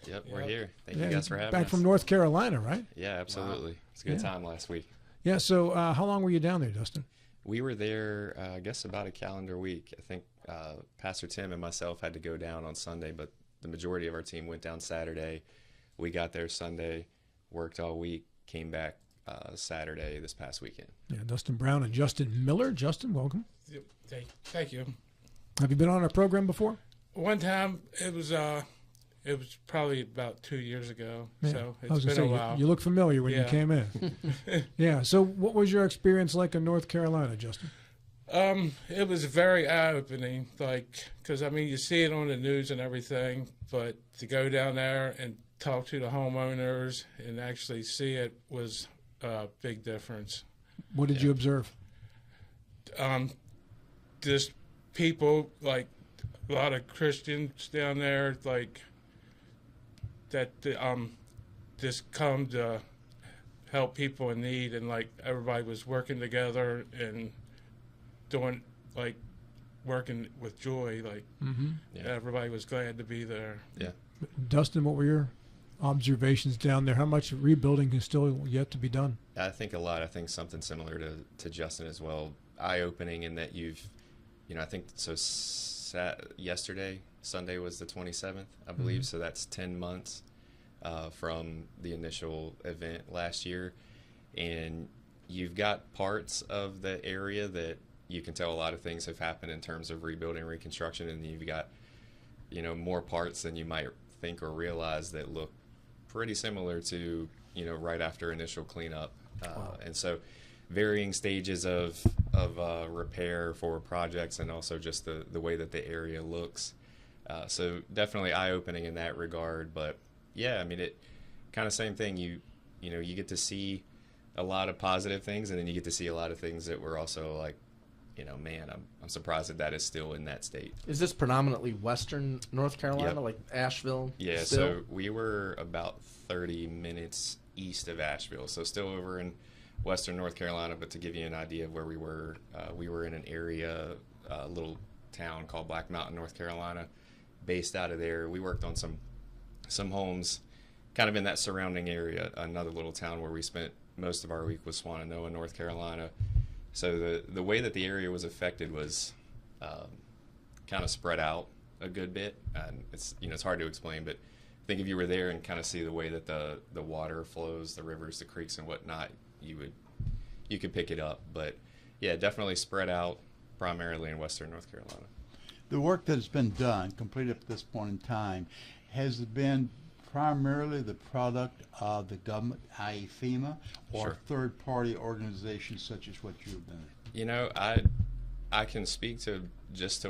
Yep, we're here. Thank you guys for having us. Back from North Carolina, right? Yeah, absolutely. Wow. It's a good time last week. Yeah, so how long were you down there, Dustin? We were there, I guess, about a calendar week. I think Pastor Tim and myself had to go down on Sunday, but the majority of our team went down Saturday. We got there Sunday, worked all week, came back Saturday this past weekend. Yeah, Dustin Brown and Justin Miller. Justin, welcome. Thank you. Have you been on our program before? One time, it was probably about 2 years ago, so it's been a while. You look familiar when you came in. Yeah, so what was your experience like in North Carolina, Justin? It was very eye-opening, because, you see it on the news and everything, but to go down there and talk to the homeowners and actually see it was a big difference. What did you observe? Just people, a lot of Christians down there, that just come to help people in need, and everybody was working together and doing working with joy. Everybody was glad to be there. Yeah. Dustin, what were your observations down there? How much rebuilding is still yet to be done? I think a lot. I think something similar to Justin as well. Eye-opening in that I think so. Yesterday, Sunday was the 27th, I believe. So that's 10 months from the initial event last year, and you've got parts of the area that you can tell a lot of things have happened in terms of rebuilding and reconstruction, and you've got more parts than you might think or realize that look pretty similar to right after initial cleanup. And so varying stages of repair for projects, and also just the way that the area looks. So definitely eye-opening in that regard. But yeah, it kind of same thing. You get to see a lot of positive things, and then you get to see a lot of things that were also man, I'm surprised that is still in that state. Is this predominantly Western North Carolina, Yep. like Asheville? Yeah, still? So we were about 30 minutes east of Asheville, so still over in Western North Carolina. But to give you an idea of where we were in an area, a little town called Black Mountain, North Carolina. Based out of there, we worked on some homes kind of in that surrounding area. Another little town where we spent most of our week was Swannanoa, North Carolina. So the way that the area was affected was kind of spread out a good bit, and it's hard to explain, but I think if you were there and kind of see the way that the water flows, the rivers, the creeks, and whatnot, you could pick it up. But yeah, definitely spread out primarily in Western North Carolina. The work that has been done, completed at this point in time, has it been primarily the product of the government, i.e. FEMA, or Sure. third-party organizations such as what you've done? I can speak to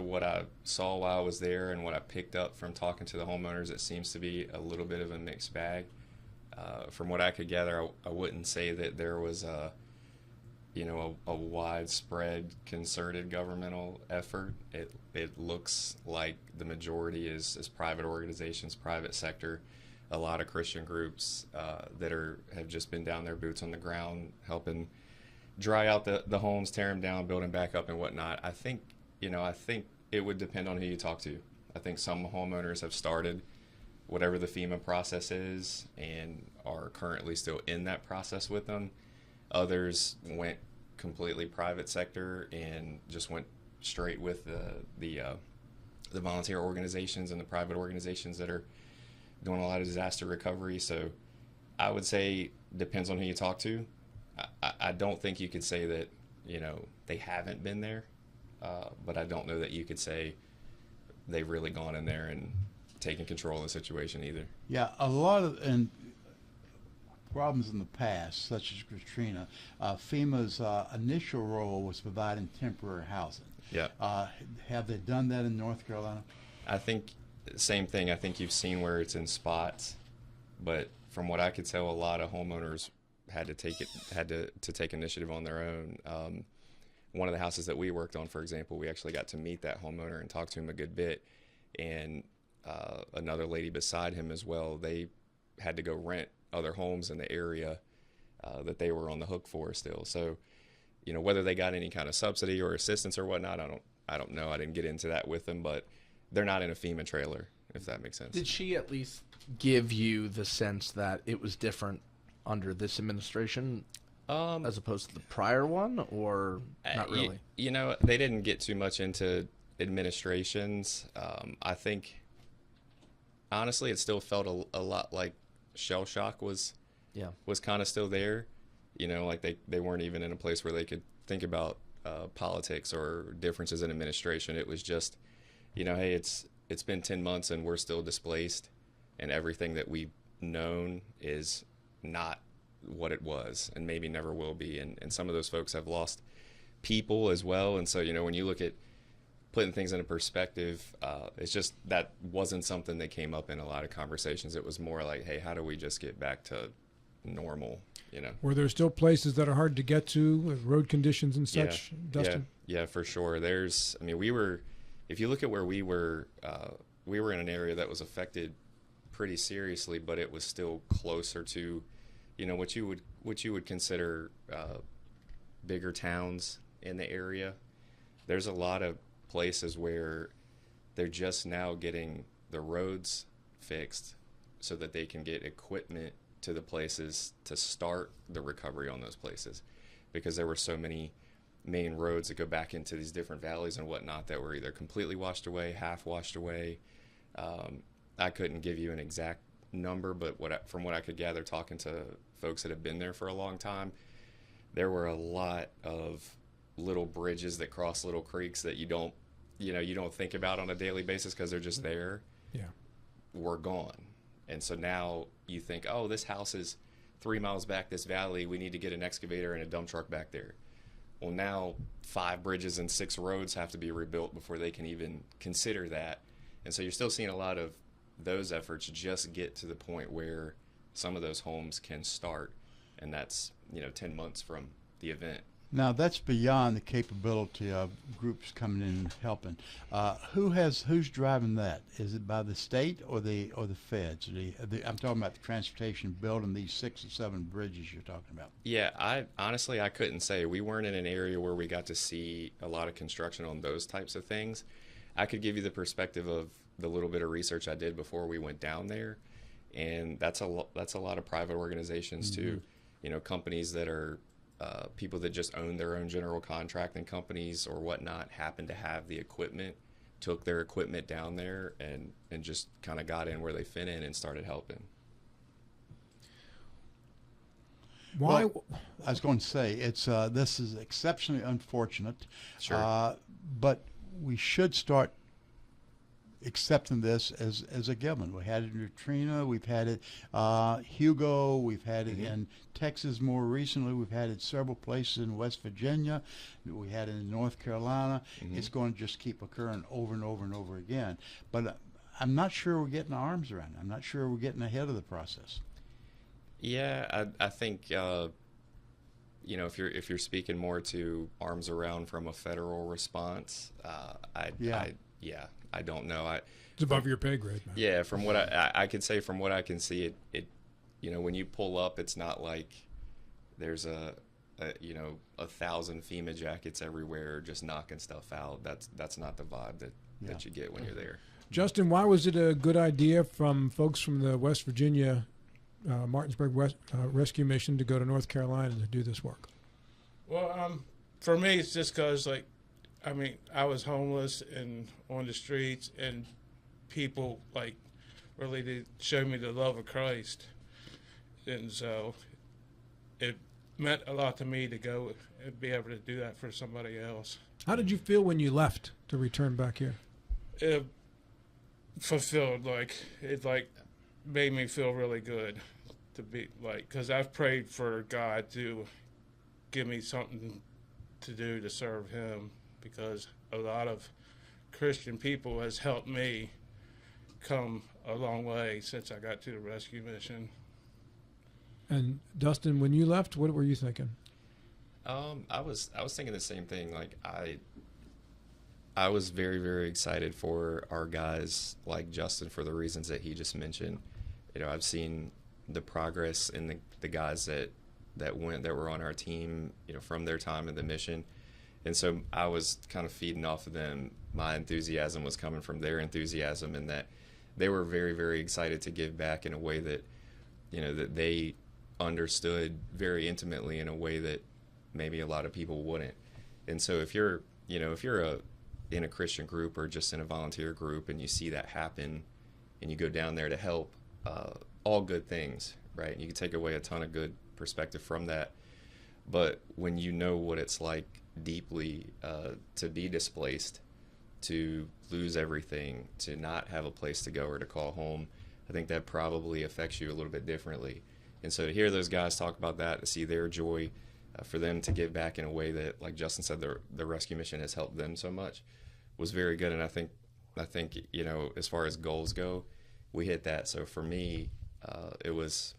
what I saw while I was there and what I picked up from talking to the homeowners. It seems to be a little bit of a mixed bag. From what I could gather, I wouldn't say that there was a widespread concerted governmental effort. It looks like the majority is private organizations, private sector. A lot of Christian groups that have just been down there, boots on the ground, helping dry out the homes, tear them down, build them back up, and whatnot. I think it would depend on who you talk to. I think some homeowners have started whatever the FEMA process is and are currently still in that process with them. Others went completely private sector and just went straight with the volunteer organizations and the private organizations that are doing a lot of disaster recovery. So I would say depends on who you talk to. I don't think you could say that they haven't been there, but I don't know that you could say they've really gone in there and taken control of the situation either. Yeah, a lot of problems in the past, such as Katrina, FEMA's initial role was providing temporary housing. Yeah. Have they done that in North Carolina? I think same thing. I think you've seen where it's in spots, but from what I could tell, a lot of homeowners had to take initiative on their own. One of the houses that we worked on, for example, we actually got to meet that homeowner and talk to him a good bit, and another lady beside him as well. They had to go rent other homes in the area that they were on the hook for still. So, whether they got any kind of subsidy or assistance or whatnot, I don't know. I didn't get into that with them, but they're not in a FEMA trailer. if that makes sense. Did she at least give you the sense that it was different under this administration as opposed to the prior one, or not really? You know, they didn't get too much into administrations. I think, honestly, it still felt a lot like shell shock was kind of still there. You know, like they weren't even in a place where they could think about politics or differences in administration. It was just, you know, hey, it's been 10 months and we're still displaced, and everything that we've known is not what it was and maybe never will be. And some of those folks have lost people as well. And so, you know, when you look at putting things into perspective, it's just that wasn't something that came up in a lot of conversations. It was more like, hey, how do we just get back to normal, you know? Were there still places that are hard to get to with road conditions and such, Dustin? Yeah, for sure. There's, I mean, if you look at where we were in an area that was affected pretty seriously, but it was still closer to, you know, what you would consider bigger towns in the area. There's a lot of places where they're just now getting the roads fixed so that they can get equipment to the places to start the recovery on those places, because there were so many main roads that go back into these different valleys and whatnot that were either completely washed away, half washed away. I couldn't give you an exact number, but from what I could gather talking to folks that have been there for a long time, there were a lot of little bridges that cross little creeks that you don't think about on a daily basis because they're just there. Yeah. Were gone. And so now you think, oh, this house is 3 miles back this valley, we need to get an excavator and a dump truck back there. Well, now 5 bridges and 6 roads have to be rebuilt before they can even consider that. And so you're still seeing a lot of those efforts just get to the point where some of those homes can start, and that's, you know, 10 months from the event. Now that's beyond the capability of groups coming in and helping. Who's driving that? Is it by the state or the feds? I'm talking about the transportation building these 6 or 7 bridges you're talking about. Yeah, I honestly couldn't say. We weren't in an area where we got to see a lot of construction on those types of things. I could give you the perspective of the little bit of research I did before we went down there, and that's a lot of private organizations too. You know, companies that are people that just own their own general contracting companies or whatnot happen to have the equipment, took their equipment down there and just kind of got in where they fit in and started helping. Why? Well, I was going to say this is exceptionally unfortunate. Sure. But we should start accepting this as a given. We had it in Katrina, we've had it Hugo, we've had it in Texas more recently, we've had it several places in West Virginia, we had it in North Carolina. It's going to just keep occurring over and over and over again. But I'm not sure we're getting our arms around it. I'm not sure we're getting ahead of the process. Yeah, I think you know, if you're speaking more to arms around from a federal response, I don't know. It's above your pay grade, man. Yeah, from what I could say, from what I can see, it you know, when you pull up, it's not like there's a 1,000 FEMA jackets everywhere just knocking stuff out. That's not the vibe that you get when you're there. Justin, why was it a good idea from folks from the West Virginia Martinsburg Rescue Mission to go to North Carolina to do this work? Well, for me, it's just because, like, I mean, I was homeless and on the streets, and people, like, really did show me the love of Christ. And so it meant a lot to me to go and be able to do that for somebody else. How did you feel when you left to return back here? It fulfilled, it made me feel really good to be, like, because I've prayed for God to give me something to do to serve him, because a lot of Christian people has helped me come a long way since I got to the rescue mission. And Dustin, when you left, what were you thinking? I was thinking the same thing. Like I was very, very excited for our guys like Justin for the reasons that he just mentioned. You know, I've seen the progress in the guys that were on our team, you know, from their time in the mission. And so I was kind of feeding off of them. My enthusiasm was coming from their enthusiasm, and that they were very, very excited to give back in a way that, you know, that they understood very intimately in a way that maybe a lot of people wouldn't. And so if you're, you know, if you're in a Christian group or just in a volunteer group and you see that happen and you go down there to help, all good things, right? And you can take away a ton of good perspective from that. But when you know what it's like deeply to be displaced, to lose everything, to not have a place to go or to call home, I think that probably affects you a little bit differently. And so to hear those guys talk about that, to see their joy, for them to give back in a way that, like Justin said, the rescue mission has helped them so much, was very good. And I think you know, as far as goals go, we hit that. So for me, it was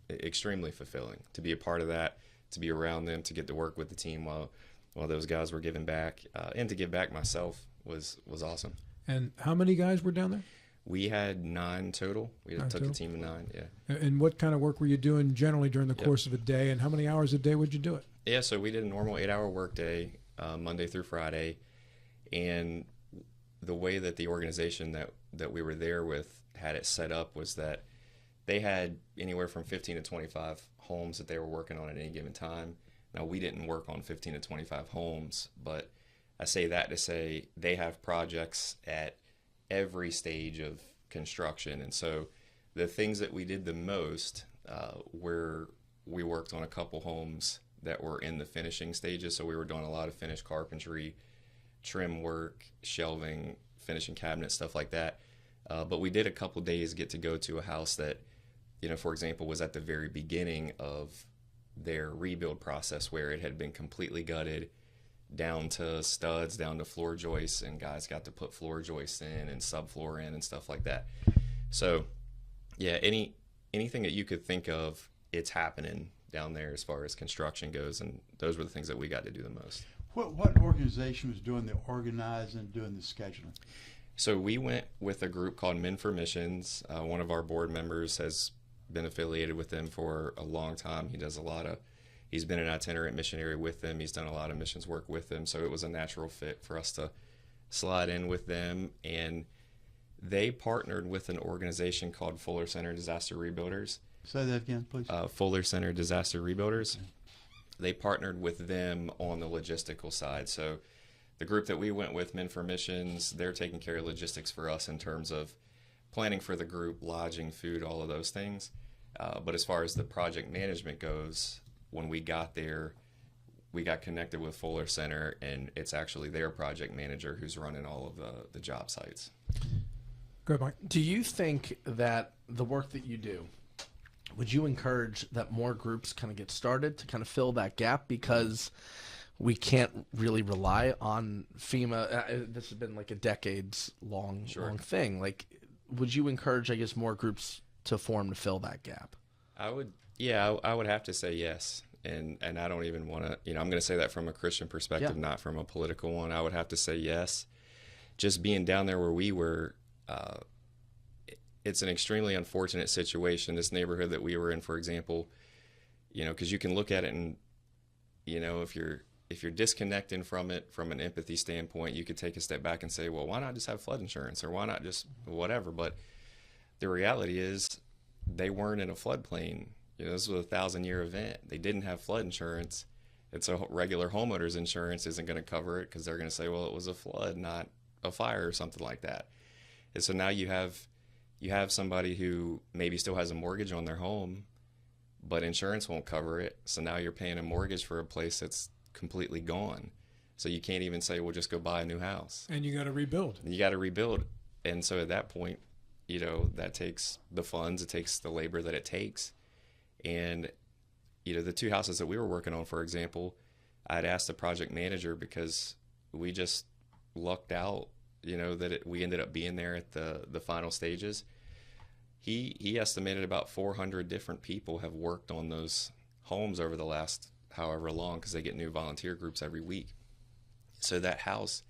extremely fulfilling to be a part of that, to be around them, to get to work with the team while those guys were giving back, and to give back myself was awesome. And how many guys were down there? We had 9 total. We took a team of 9, yeah. And what kind of work were you doing generally during the course of a day, and how many hours a day would you do it? Yeah, so we did a normal 8-hour work day, Monday through Friday, and the way that the organization that we were there with had it set up was that they had anywhere from 15 to 25 homes that they were working on at any given time. Now, we didn't work on 15 to 25 homes, but I say that to say they have projects at every stage of construction. And so the things that we did the most were we worked on a couple homes that were in the finishing stages. So we were doing a lot of finished carpentry, trim work, shelving, finishing cabinets, stuff like that. But we did a couple days get to go to a house that, you know, for example, was at the very beginning of their rebuild process, where it had been completely gutted down to studs, down to floor joists, and guys got to put floor joists in and subfloor in and stuff like that. So yeah, anything that you could think of, it's happening down there as far as construction goes, and those were the things that we got to do the most. What organization was doing the organizing, doing the scheduling? So we went with a group called Men for Missions. One of our board members has been affiliated with them for a long time. He's been an itinerant missionary with them. He's done a lot of missions work with them. So it was a natural fit for us to slide in with them. And they partnered with an organization called Fuller Center Disaster Rebuilders. Say that again, please. Fuller Center Disaster Rebuilders. Okay. They partnered with them on the logistical side. So the group that we went with, Men for Missions, they're taking care of logistics for us in terms of planning for the group, lodging, food, all of those things. But as far as the project management goes, when we got there, we got connected with Fuller Center, and it's actually their project manager who's running all of the job sites. Good, Mike. Do you think that the work that you do, would you encourage that more groups kind of get started to kind of fill that gap? Because we can't really rely on FEMA. This has been like a decades-long long thing. Like, would you encourage, I guess, more groups to form to fill that gap? I would have to say yes. And I don't even want to, I'm going to say that from a Christian perspective, not from a political one. I would have to say yes. Just being down there where we were, it's an extremely unfortunate situation. This neighborhood that we were in, for example, because you can look at it and, if you're disconnecting from it from an empathy standpoint, you could take a step back and say, well, why not just have flood insurance, or why not just whatever? But the reality is they weren't in a floodplain. This was a 1,000-year event. They didn't have flood insurance. It's a regular homeowner's insurance isn't going to cover it because they're going to say, well, it was a flood, not a fire or something like that. And so now you have somebody who maybe still has a mortgage on their home, but insurance won't cover it. So now you're paying a mortgage for a place that's completely gone. So you can't even say, well, just go buy a new house. And you got to rebuild. And so at that point, that takes the funds, it takes the labor that it takes. And, the 2 houses that we were working on, for example, I'd asked the project manager because we just lucked out, that we ended up being there at the final stages. He estimated about 400 different people have worked on those homes over the last however long, because they get new volunteer groups every week. So that house,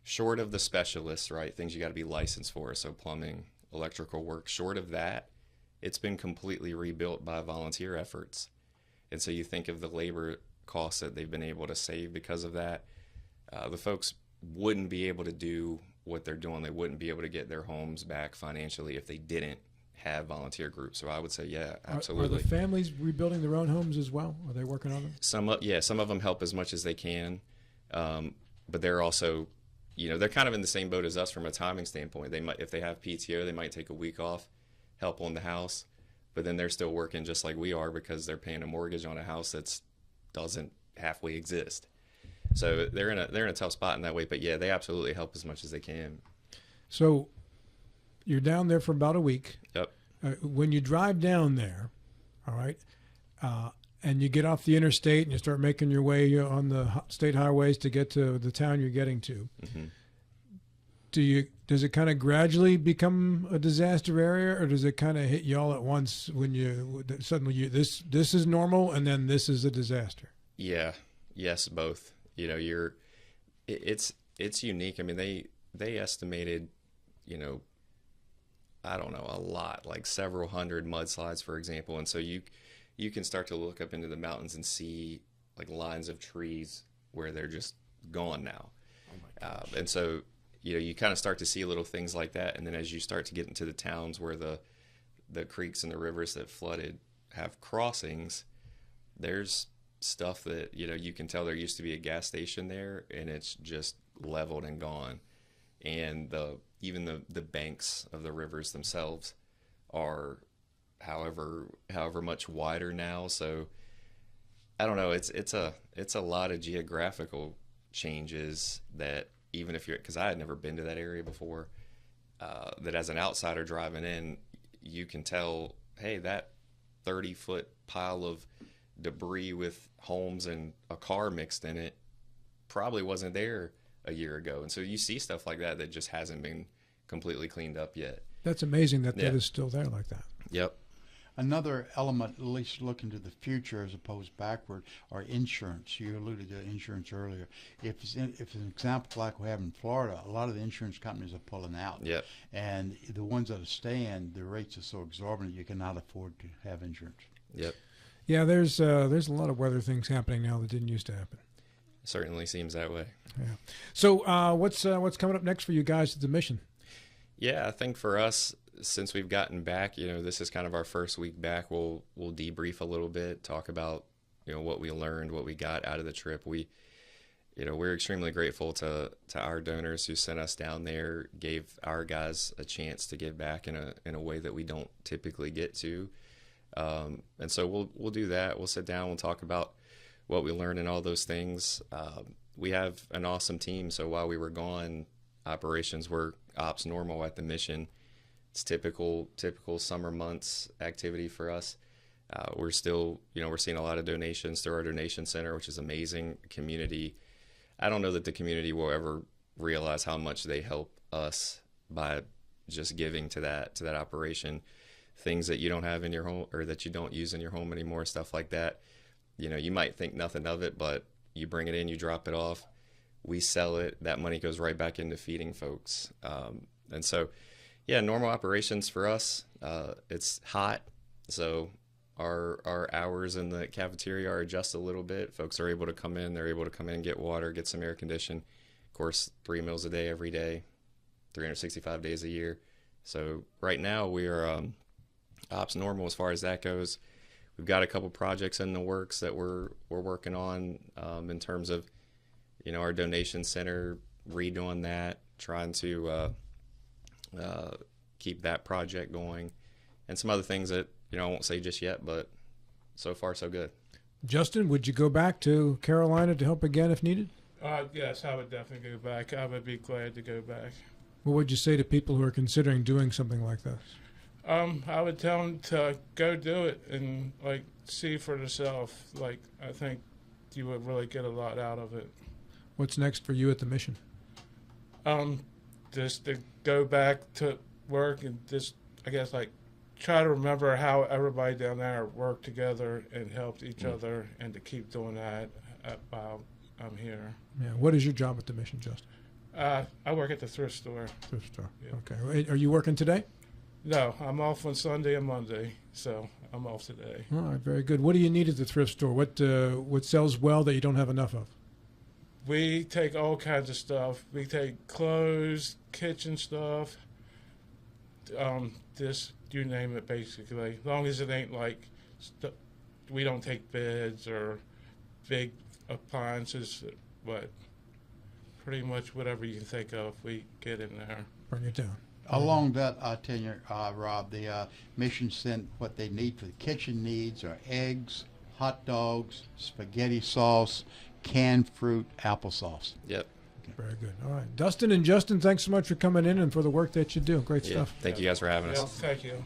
short of the specialists, right, things you got to be licensed for, so plumbing, electrical work, short of that, it's been completely rebuilt by volunteer efforts. And so you think of the labor costs that they've been able to save because of that. The folks wouldn't be able to do what they're doing. They wouldn't be able to get their homes back financially if they didn't have volunteer groups. So I would say, yeah, absolutely. Are the families rebuilding their own homes as well? Are they working on them? Some of them help as much as they can, but they're also, they're kind of in the same boat as us from a timing standpoint. They might, if they have PTO, they might take a week off, help on the house, but then they're still working just like we are because they're paying a mortgage on a house that doesn't halfway exist. So they're in a tough spot in that way. But yeah, they absolutely help as much as they can. So you're down there for about a week. Yep. When you drive down there, all right, and you get off the interstate and you start making your way on the state highways to get to the town you're getting to, does it kind of gradually become a disaster area, or does it kind of hit you all at once when suddenly this is normal and then this is a disaster? Yeah. Yes, both. It's unique. I mean, they estimated, I don't know, a lot, like several hundred mudslides, for example. And so you can start to look up into the mountains and see like lines of trees where they're just gone now. Oh my gosh. And so, you kind of start to see little things like that. And then as you start to get into the towns where the creeks and the rivers that flooded have crossings, there's stuff that, you can tell there used to be a gas station there and it's just leveled and gone. And even the banks of the rivers themselves are however much wider now. So I don't know, it's a lot of geographical changes that even if because I had never been to that area before, that as an outsider driving in, you can tell, hey, that 30-foot pile of debris with homes and a car mixed in it probably wasn't there a year ago. And so you see stuff like that just hasn't been completely cleaned up yet. That's amazing that is still there like that. Yep. Another element, at least looking to the future as opposed backward, are insurance. You alluded to insurance earlier. If it's an example like we have in Florida, a lot of the insurance companies are pulling out. Yep. And the ones that are staying, the rates are so exorbitant you cannot afford to have insurance. Yep. Yeah, there's a lot of weather things happening now that didn't used to happen. Certainly seems that way. Yeah. So what's coming up next for you guys at the mission? Yeah, I think for us, since we've gotten back, this is kind of our first week back. We'll debrief a little bit, talk about what we learned, what we got out of the trip. We're extremely grateful to our donors who sent us down there, gave our guys a chance to give back in a way that we don't typically get to. And so we'll do that. We'll sit down, we'll talk about what we learned and all those things. We have an awesome team. So while we were gone, operations were ops normal at the mission. It's typical summer months activity for us. We're still, we're seeing a lot of donations through our donation center, which is amazing. Community. I don't know that the community will ever realize how much they help us by just giving to that operation. Things that you don't have in your home or that you don't use in your home anymore, stuff like that. You might think nothing of it, but you bring it in, you drop it off, we sell it, that money goes right back into feeding folks. And so, yeah, normal operations for us. It's hot, so our hours in the cafeteria are adjusted a little bit. Folks are able to come in, they're able to come in, get water, get some air conditioning. Of course, 3 meals a day every day, 365 days a year. So right now we are ops normal as far as that goes. We've got a couple projects in the works that we're working on in terms of, our donation center, redoing that, trying to keep that project going, and some other things that, I won't say just yet, but so far so good. Justin, would you go back to Carolina to help again if needed? Yes, I would definitely go back. I would be glad to go back. What would you say to people who are considering doing something like this? I would tell them to go do it and see for themselves. I think you would really get a lot out of it. What's next for you at the mission? Just to go back to work and just, try to remember how everybody down there worked together and helped each other, and to keep doing that while I'm here. Yeah. What is your job at the mission, Justin? I work at the thrift store. Thrift store. Yeah. Okay. Are you working today? No, I'm off on Sunday and Monday, so I'm off today. All right, very good. What do you need at the thrift store? What sells well that you don't have enough of? We take all kinds of stuff. We take clothes, kitchen stuff, just you name it, basically. As long as it ain't like, we don't take beds or big appliances, but pretty much whatever you can think of, we get in there. Bring it down. Along that tenure, Rob, the mission sent what they need for the kitchen needs are eggs, hot dogs, spaghetti sauce, canned fruit, applesauce. Yep. Very good. All right. Dustin and Justin, thanks so much for coming in and for the work that you do. Great Yeah. stuff. Thank you guys for having Yeah, us. thank you.